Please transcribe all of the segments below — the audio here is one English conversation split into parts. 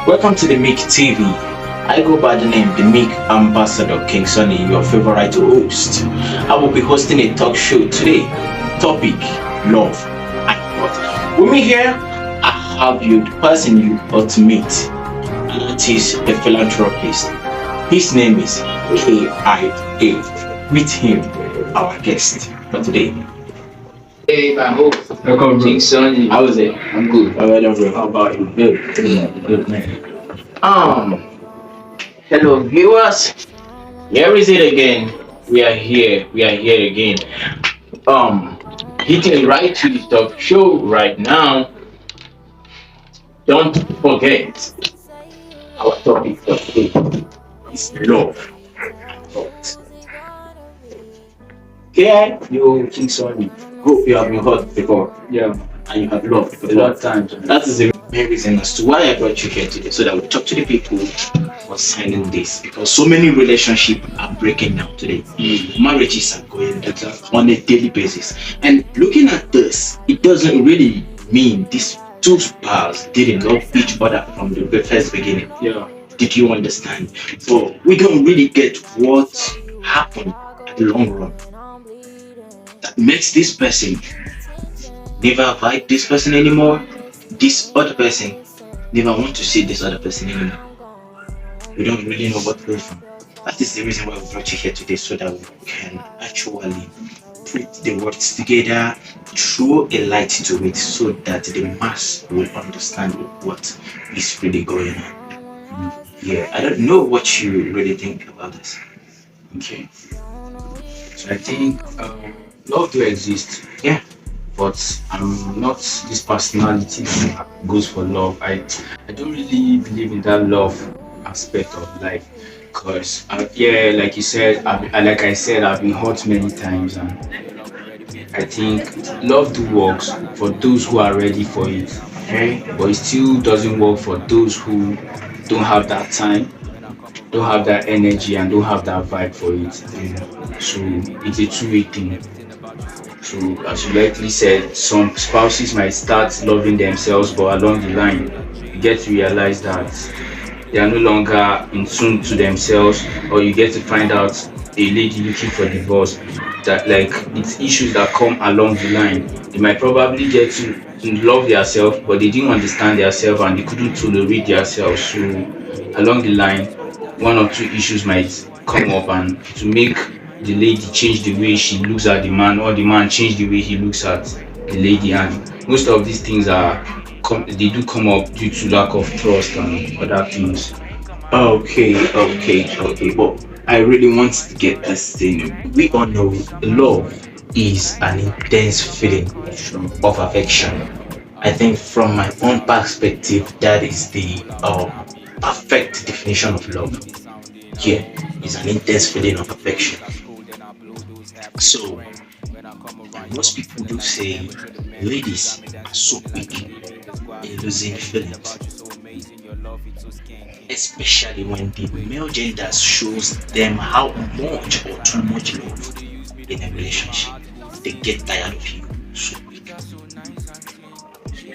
Welcome to the Meek TV. I go by the name the Meek Ambassador King Sunny, your favorite host. I will be hosting a talk show today. Topic: love and what. With me here, I have you, the person you ought to meet, and that is a philanthropist. His name is KIA. With him, our guest for today. Hey, my host, Welcome, bro. King Sunny. How is it? I'm good. Alright, bro. How about you? Good, man. Hello, viewers. Here is it again. We are here. We are here again. Hitting right to the talk show right now. Don't forget our topic for today is love. Okay, you King Sonny. Hope you have been hurt before. Yeah, And you have loved a before. lot of times. That is the main reason as to why I brought you here today, so that we talk to the people concerning this. Because so many relationships are breaking down today. Marriages are going down on a daily basis. And looking at this, it doesn't really mean these two spouse didn't love each other from the first beginning. Yeah, Did you understand? So we don't really get what happened at the long run that makes this person never like this person anymore. This other person never want to see this other person anymore. We don't really know what goes on. That is the reason why we brought you here today, so that we can actually put the words together, throw a light to it, so that the mass will understand what is really going on. Yeah, I don't know what you really think about this. okay. So I think love do exist. Yeah. But I'm not this personality that goes for love. I don't really believe in that love aspect of life. Cause yeah, like you said, like I said, I've been hurt many times, and I think love do works for those who are ready for it. Okay. But it still doesn't work for those who don't have that time, don't have that energy, and don't have that vibe for it. So it's a two-way thing. So as you rightly said, some spouses might start loving themselves, but along the line, you get to realize that they are no longer in tune to themselves, or you get to find out a lady looking for divorce, that like it's issues that come along the line. They might probably get to love themselves, but they didn't understand themselves and they couldn't tolerate themselves. So along the line, one or two issues might come up, and to make the lady change the way she looks at the man, or the man change the way he looks at the lady. And most of these things they do come up due to lack of trust and other things. Okay. But I really want to get this thing. We all know love is an intense feeling of affection. I think from my own perspective, that is the perfect definition of love. Yeah, it's an intense feeling of affection. So most people do say ladies are so quick in losing feelings, especially when the male gender shows them how much or too much love in a relationship. They get tired of you so quick.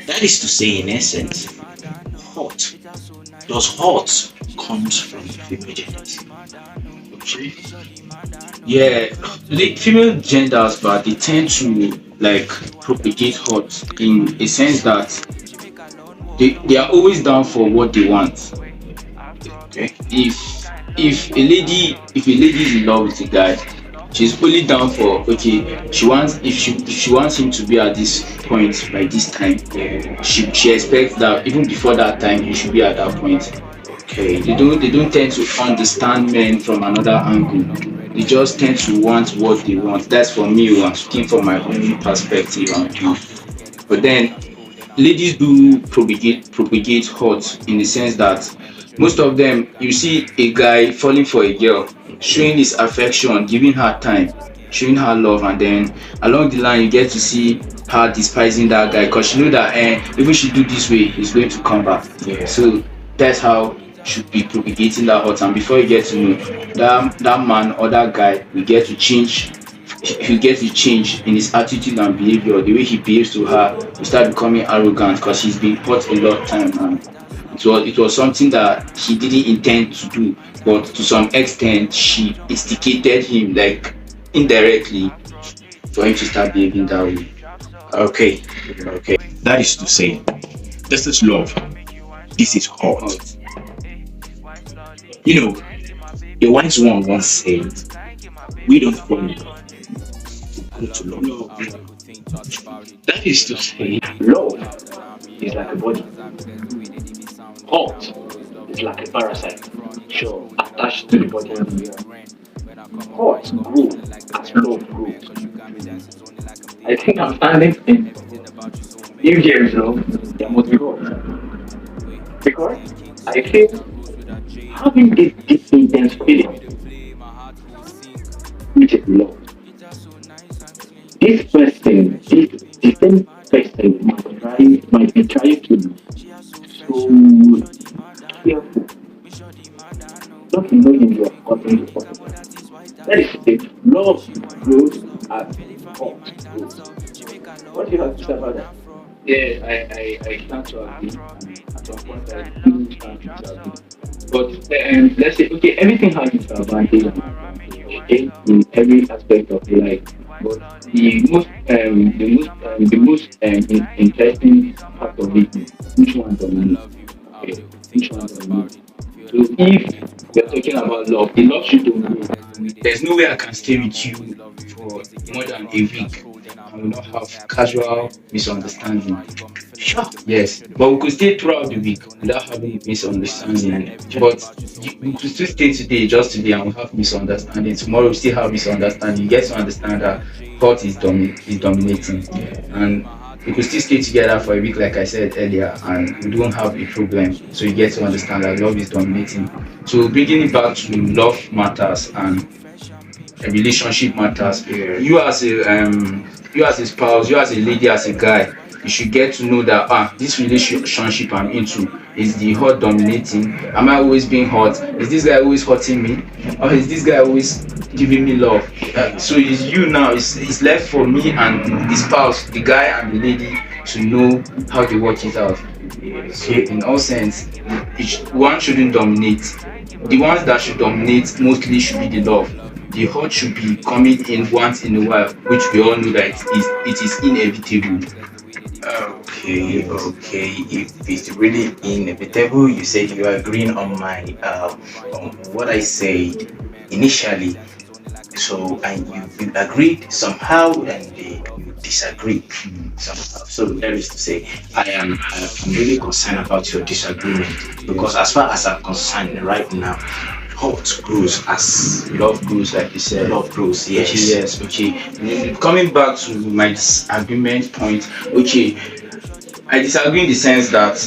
That is to say, in essence, hot. Those hot comes from the female genders. Okay. Yeah, the female genders, but they tend to like propagate hot in a sense that they are always down for what they want. Okay. If a lady is in love with a guy, she's only down for, okay, she wants, if she wants him to be at this point by this time, she expects that even before that time he should be at that point. Okay. They don't tend to understand men from another angle. They just tend to want what they want. That's for me. I'm speaking from my own perspective and view. But then ladies do propagate hot in the sense that most of them, you see a guy falling for a girl, showing his affection, giving her time, showing her love, and then along the line you get to see her despising that guy because she know that even she do this way, he's going to come back. Yeah. So that's how should be propagating that hot, and before you get to know that man or that guy will get to change. He'll get to change in his attitude and behavior, the way he behaves to her. He start becoming arrogant because he's been hurt a lot of time, and It was something that he didn't intend to do, but to some extent she instigated him, like indirectly, for him to start behaving that way. Okay, okay. That is to say, this is love. This is hot. Hot. You know, a wise one once said, "We don't fall in love, we go to love." Love, love. That is to say, love is like a body. Hot is like a parasite. Sure, attached to the body of the earth. Hot grow as love grows. I think I'm standing in. If there is love, there must be hot. Because I feel having this deep intense feeling, which is love, this person, this the same person might be trying to be so careful, not knowing you are causing the problem. That is it. Love grows as hot grows. What do you have to say about that? Yeah, I stand to agree. And at some point, I do stand to agree. But let's say, okay, everything has its advantage and disadvantage, okay, in every aspect of life. But the most interesting part of it is which one dominates. Okay, which one dominates. So if we're talking about love, the love should dominate. There's no way I can stay with you for more than a week and we not have casual misunderstanding. Sure. Yes, but we could stay throughout the week without having misunderstanding. But we could still stay today, just today, and we have misunderstanding. Tomorrow we still have misunderstanding. You get to understand that thought is dominating, and we could still stay together for a week, like I said earlier, and we don't have a problem. So you get to understand that love is dominating. So bringing it back to love matters and a relationship matters. Yeah. You as a spouse, you as a lady, as a guy, you should get to know that this relationship I'm into is the hot dominating. Am I always being hot? Is this guy always hurting me? Or is this guy always giving me love? So it's you now. It's left for me and the spouse, the guy and the lady, to know how they work it out. So in all sense, one shouldn't dominate. The ones that should dominate mostly should be the love. The hurt should be coming in once in a while, which we all know that it is inevitable. Okay, okay. If it's really inevitable, you said you are agreeing on my on what I said initially. So and you agreed somehow, and you disagreed somehow. So that is to say, I'm really concerned about your disagreement because as far as I'm concerned right now, hot grows as Love grows, like you said. love grows. Okay, Yes. yes, okay. Coming back to my disagreement point, okay, I disagree in the sense that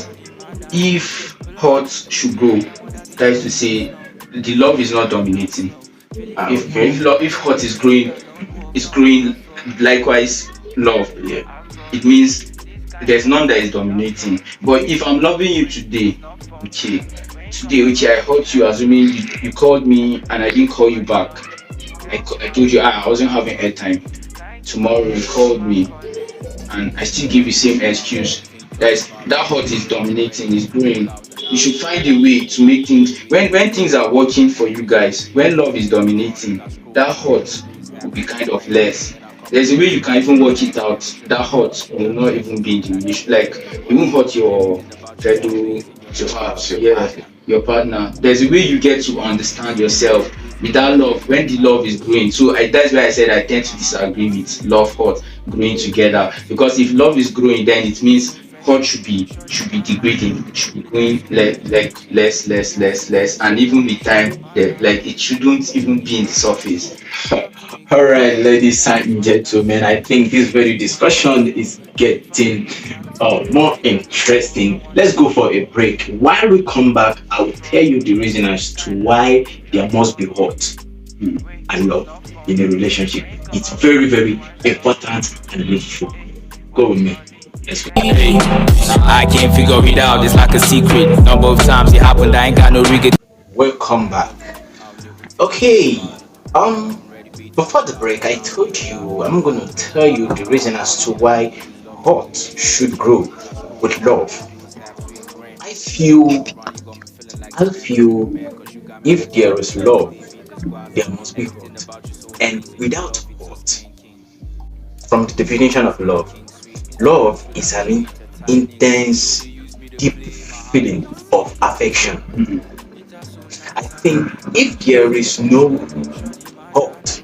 if hurt should grow, that is to say, the love is not dominating. If Okay. if hurt is growing likewise love, Yeah. it means there's none that is dominating. But if I'm loving you today, okay, okay, I hurt you, assuming you called me and I didn't call you back. I told you I wasn't having airtime. Tomorrow you called me and I still give you same excuse. That hurt is dominating, is growing. You should find a way to make things when things are working for you guys, when love is dominating, that hurt will be kind of less. There's a way you can even work it out. That hurt will not even be in the relation, like it won't hurt your fellow, Your spouse, your yeah, partner. your partner. There's a way you get to understand yourself with that love when the love is growing. So that's why I said I tend to disagree with love hurt growing together, because if love is growing, then it means hurt should be degrading, should be going like less, and even with time, like it shouldn't even be in the surface. All right, ladies and gentlemen, I think this very discussion is getting more interesting. Let's go for a break. While we come back, I will tell you the reason as to why there must be hurt and love in a relationship. It's very, very important and meaningful. Go with me. Let's go. Hey, I can't figure it out, it's like a secret. Number of times it happened, I ain't got no regret. Welcome back. Okay. Before the break, I told you I'm going to tell you the reason as to why hurt should grow with love. I feel, I feel if there is love, there must be hurt. And without hurt, from the definition of love, love is an intense, deep feeling of affection. I think if there is no hurt,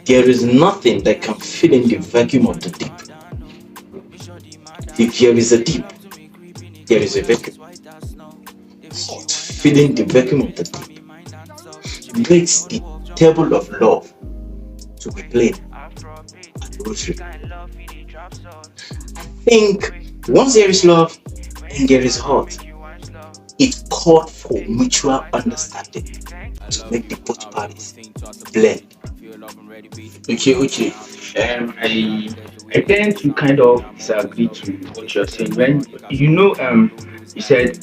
there is nothing that can fill in the vacuum of the deep. If there is a deep, there is a vacuum. Hurt filling the vacuum of the deep makes the table of love to be plain and rosary. I think once there is love and there is hurt, it called for mutual understanding to make the both parties blend. Okay. I tend to kind of disagree to what you're saying. When you said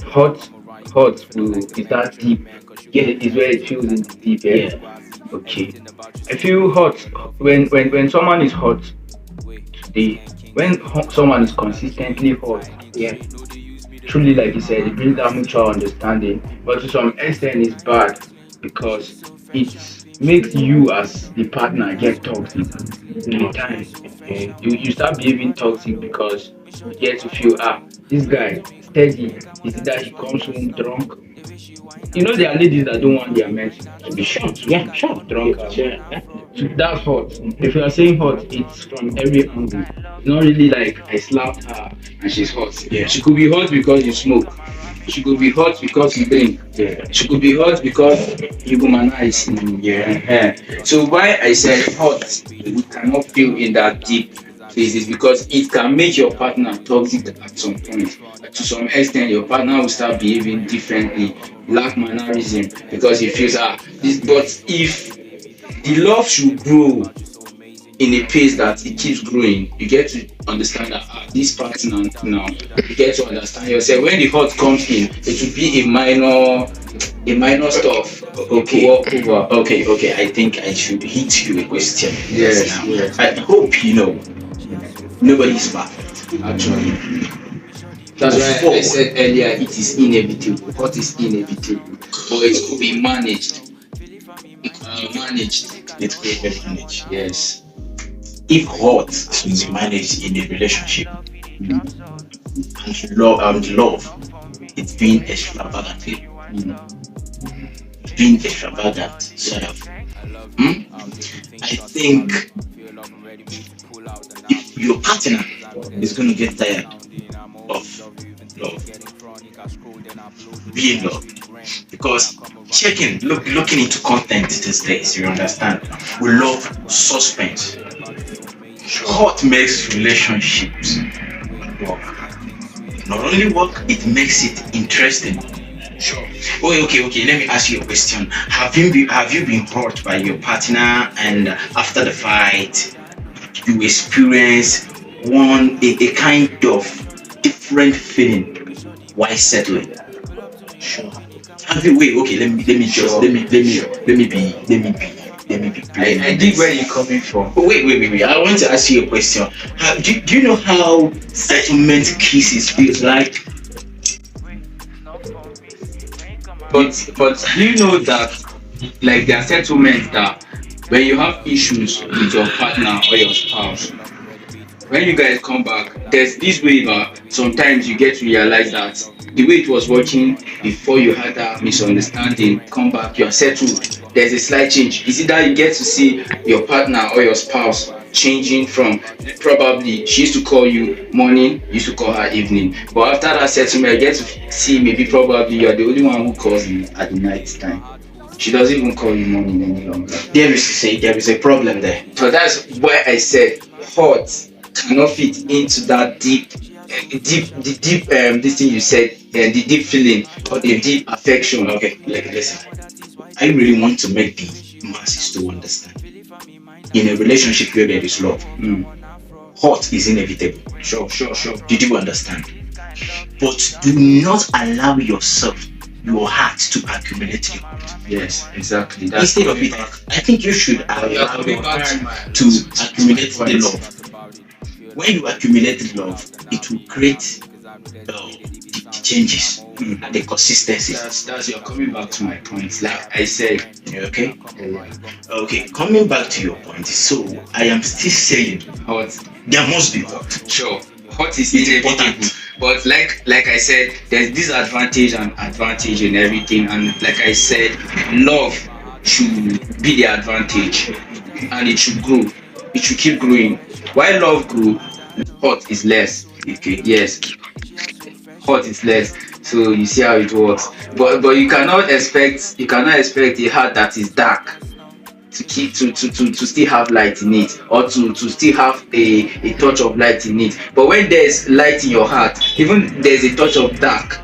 hot will is that deep. Yeah, is where it feels in the deep. Yeah. Okay. I feel hot when someone is hot today. When someone is consistently hot, yeah, truly, like you said, it brings that mutual understanding. But to some extent, it's bad because it makes you as the partner get toxic in time. You start behaving toxic because you get to feel this guy steady. Is it that he comes home drunk? There are ladies that don't want their men to be shot. Yeah, shot drunk. Yeah. So that's hot. If you are saying hot, it's from every angle. It's not really like I slapped her and she's hot. Yeah. She could be hot because you smoke. She could be hot because you drink. Yeah. She could be hot because you womanize. Yeah. So why I said hot, we cannot feel in that deep phases because it can make your partner toxic at some point. To some extent, your partner will start behaving differently, lack mannerism because he feels this. But if the love should grow in a pace that it keeps growing, you get to understand that this partner now, you get to understand yourself. When the hurt comes in, it will be a minor stuff. Okay. Over. Okay. I think I should hit you a question. Yes. I hope you know nobody is perfect. Actually, that's why I said earlier it is inevitable. What is inevitable? But it could be managed. It could be managed. It could be managed. Yes. If hurt should be managed in a relationship, and love, it's being extravagant. Being extravagant, sort of. I think if your partner is going to get tired of love, being loved, because looking into content these days, you understand, we love suspense. What makes relationships work? Not only work, it makes it interesting. Sure. Okay. Let me ask you a question. Have you been hurt by your partner, and after the fight, you experience a kind of different feeling while settling? Sure. Have you let me be I dig where you're coming from. Wait. I want to ask you a question. Do you know how settlement cases feels like? But do you know that like there are settlements that when you have issues with your partner or your spouse, when you guys come back, there's this way that sometimes you get to realize that the way it was working before you had that misunderstanding, come back, you're settled. There's a slight change. Is it that you get to see your partner or your spouse changing from probably she used to call you morning, you used to call her evening. But after that settlement, you get to see maybe probably you're the only one who calls you at the night time. She doesn't even call you morning any longer. There is a problem there. So that's why I said hot cannot fit into that deep this thing you said, the deep feeling or the deep affection. Okay, listen. I really want to make the masses to understand. In a relationship where there is love, hurt is inevitable. Sure. Did you understand? But do not allow your heart to accumulate the hurt. Yes, exactly. Instead of it, I think you should allow your heart to accumulate the love. When you accumulate love, it will create the the changes and the consistency. That's you're coming back to my point. Like I said, Okay, alright. okay. Coming back to your point, so I am still saying Hot, there must be what. sure. Hot is It's inevitable, important. but like I said, there's disadvantage and advantage in everything. And like I said, love should be the advantage, and it should grow. It should keep growing. While love grew, hot is less. Okay. Yes, hot is less. So you see how it works. But you cannot expect a heart that is dark to keep to still have light in it, or to still have a touch of light in it. But when there's light in your heart, even there's a touch of dark,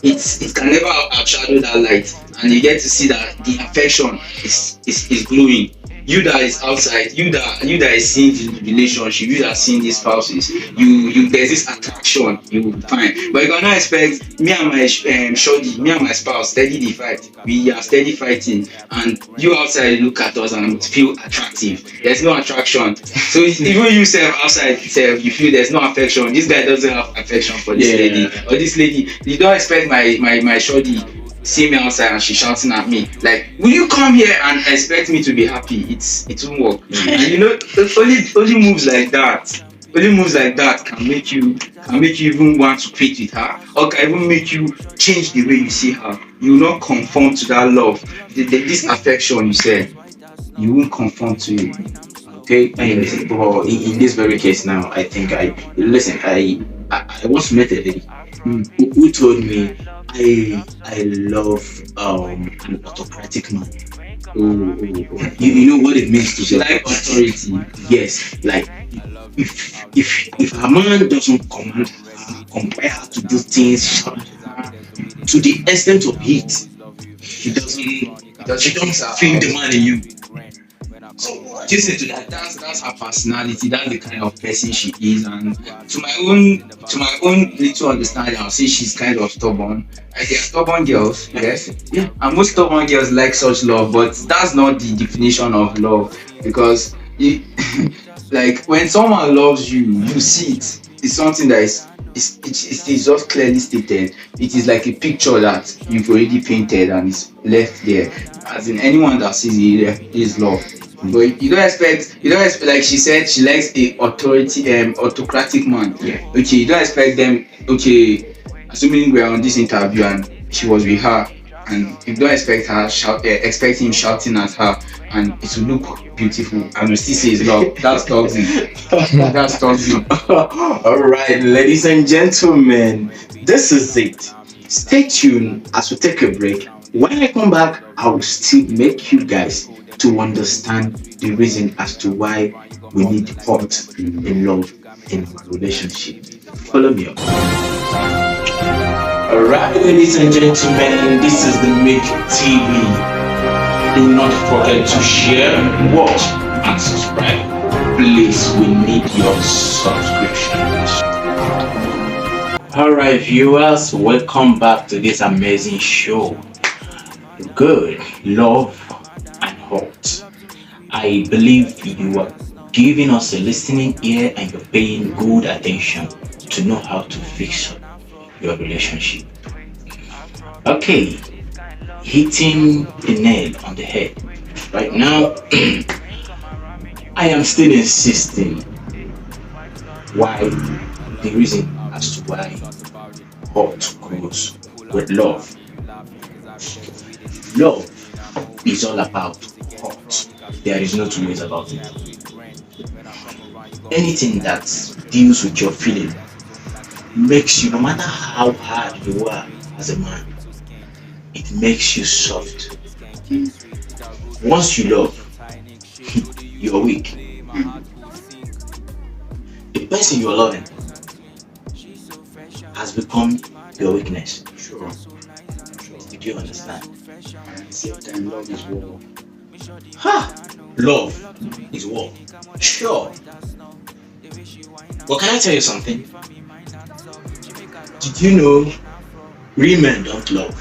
it can never outshadow that light, and you get to see that the affection is glowing. You that is outside, you that is seeing the relationship, you that seeing these spouses, you there's this attraction you find. But you cannot expect me and my shorty, me and my spouse steady the fight. We are steady fighting, and you outside look at us and feel attractive. There's no attraction. So even you self outside self, you feel there's no affection. This guy doesn't have affection for this lady or this lady. You don't expect my shorty see me outside and she's shouting at me like, will you come here and expect me to be happy? It won't work. And only moves like that, can make you even want to quit with her, or can even make you change the way you see her. You will not conform to that love. This affection you said, you won't conform to it. Okay, and well, in this very case now, I think I once met a lady who told me I love an autocratic man. You know what it means to be Like authority. Yes, like if a man doesn't command her, compel her to do things, shout at her to the extent of it, she don't feel the man in you. So what do you say to that? That's her personality. That's the kind of person she is. And to my own little understanding, I'll say she's kind of stubborn. Like there are stubborn girls, yes, Yeah. and most stubborn girls like such love. But that's not the definition of love, because like when someone loves you, you see it. It's something that is just clearly stated. It is like a picture that you've already painted and it's left there. As in anyone that sees it is love. But you don't expect like she said she likes a autocratic man. Yeah. Okay, you don't expect them. Okay, assuming we're on this interview and she was with her, and you don't expect him shouting at her, and it will look beautiful, and we still say it's love. That's toxic. That's toxic. All right, ladies and gentlemen, this is it. Stay tuned as we take a break. When I come back, I will still make you guys to understand the reason as to why we need hot in love in our relationship. Follow me up. All right, ladies and gentlemen, this is the Meek TV. Do not forget to share, watch, and subscribe. Please, we need your subscriptions. Alright, viewers, welcome back to this amazing show. Good, love, and hot. I believe you are giving us a listening ear and you're paying good attention to know how to fix your relationship. Okay, hitting the nail on the head. Right now, I am still insisting why the reason as to why hot grows with love. Love is all about hot. There is no two ways about it. Anything that deals with your feeling makes you, no matter how hard you are as a man, it makes you soft. Once you love, you're weak. The person you're loving has become your weakness. Sure. Did you understand? Sometimes love is war. Ha! Love is war. Sure. But can I tell you something? Did you know real men don't love?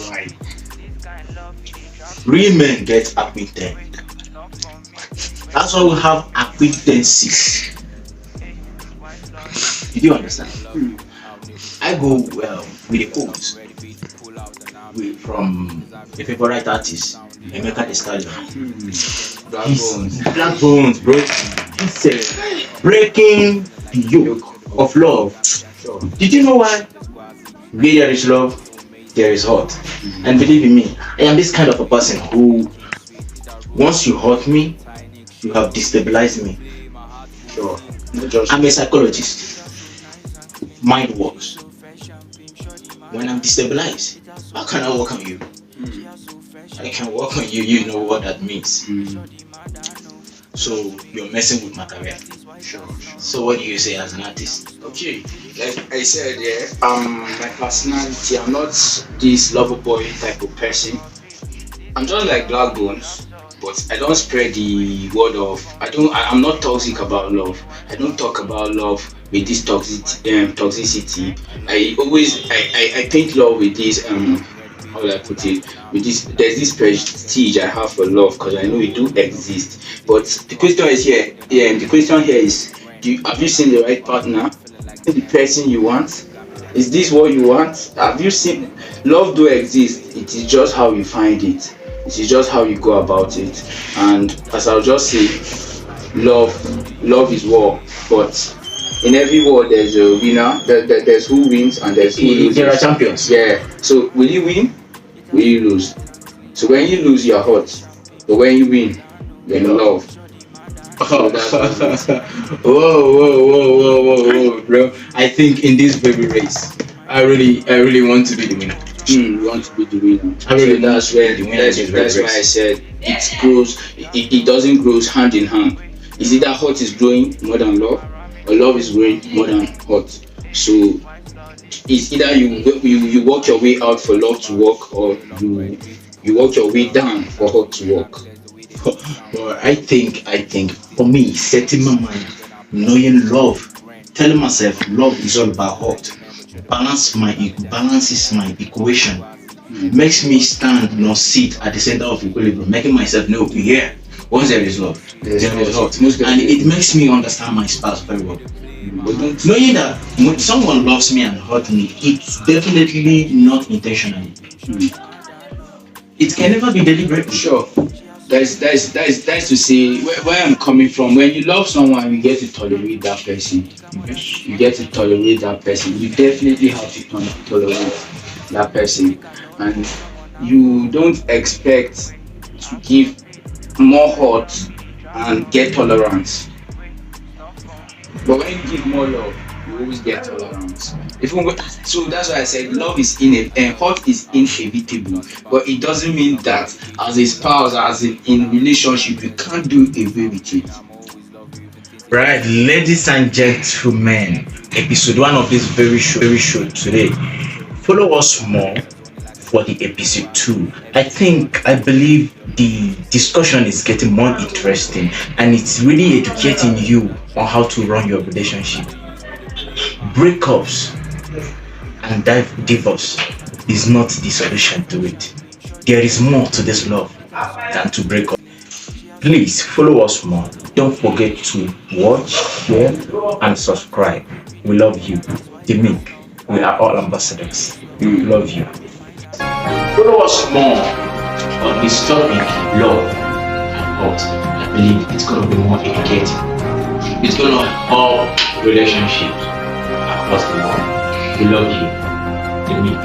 Why? Real men get acquainted. That's why we have acquaintances. Did you understand? I go with a quote from a favorite artist, Emeka the Stallion. Black He's bones. Black Bones, bro. He said, breaking the yoke of love. Sure. Did you know why? Where there is love, there is hurt. And believe in me, I am this kind of a person who, once you hurt me, you have destabilized me. Sure. Not just I'm a psychologist. Mind works. When I'm destabilized, how can I work on you? I can work on you, you know what that means. So you're messing with my career. sure. So what do you say as an artist? Okay, like I said, yeah, my personality, I'm not this lover boy type of person. I'm just like Black Bones, but I don't spread the word of. I'm not toxic about love. I don't talk about love with this toxicity. I paint love with this how will I put it? With this, there's this prestige I have for love because I know it do exist. But the question is here. Yeah, the question here is, have you seen the right partner? The person you want? Is this what you want? Have you seen? Love do exist. It is just how you find it. It is just how you go about it. And as I'll just say, love is war. But in every war, there's a winner. There's who wins and there's who loses. There are champions. Yeah. So will you win? Will you lose? So when you lose, you're hurt. But when you win, you're in love. So that's what it is. Whoa, bro. I think in this baby race, I really want to be the winner. You want to be the winner. I really So that's want to be where the winner in this that's baby why I race. said it grows. It doesn't grow hand in hand. It's either hurt is growing more than love, or love is growing more than hurt. So it's either you work your way out for love to work, or you work your way down for hurt to work. But I think for me, setting my mind, knowing love, telling myself love is all about heart. Balances my equation. Makes me stand, not sit at the center of equilibrium, making myself know, yeah, once there is love, There's there is hurt. hurt. Most And definitely. it makes me understand my spouse very well. But don't. Knowing that when someone loves me and hurt me, it's definitely not intentionally. It can never be deliberate. Sure. That's to say where I'm coming from. When you love someone, you get to tolerate that person. You get to tolerate that person. You definitely have to tolerate that person, and you don't expect to give more hurt and get tolerance. But when you give more love, you always get tolerance. So that's why I said love is hurt is inevitable, but it doesn't mean that as a spouse, as in relationship, you can't do away with it. Right, ladies and gentlemen, episode one of this very show today. Follow us more for the episode two. I believe the discussion is getting more interesting and it's really educating you on how to run your relationship. Breakups and divorce is not the solution to it. There is more to this love than to break up. Please follow us more. Don't forget to watch, share, and subscribe. We love you. The Meek. We are all ambassadors. We love you. Follow us more on this topic, love and heart. I believe it's gonna be more educating. It's gonna help relationships across the world. We love you. The Meek.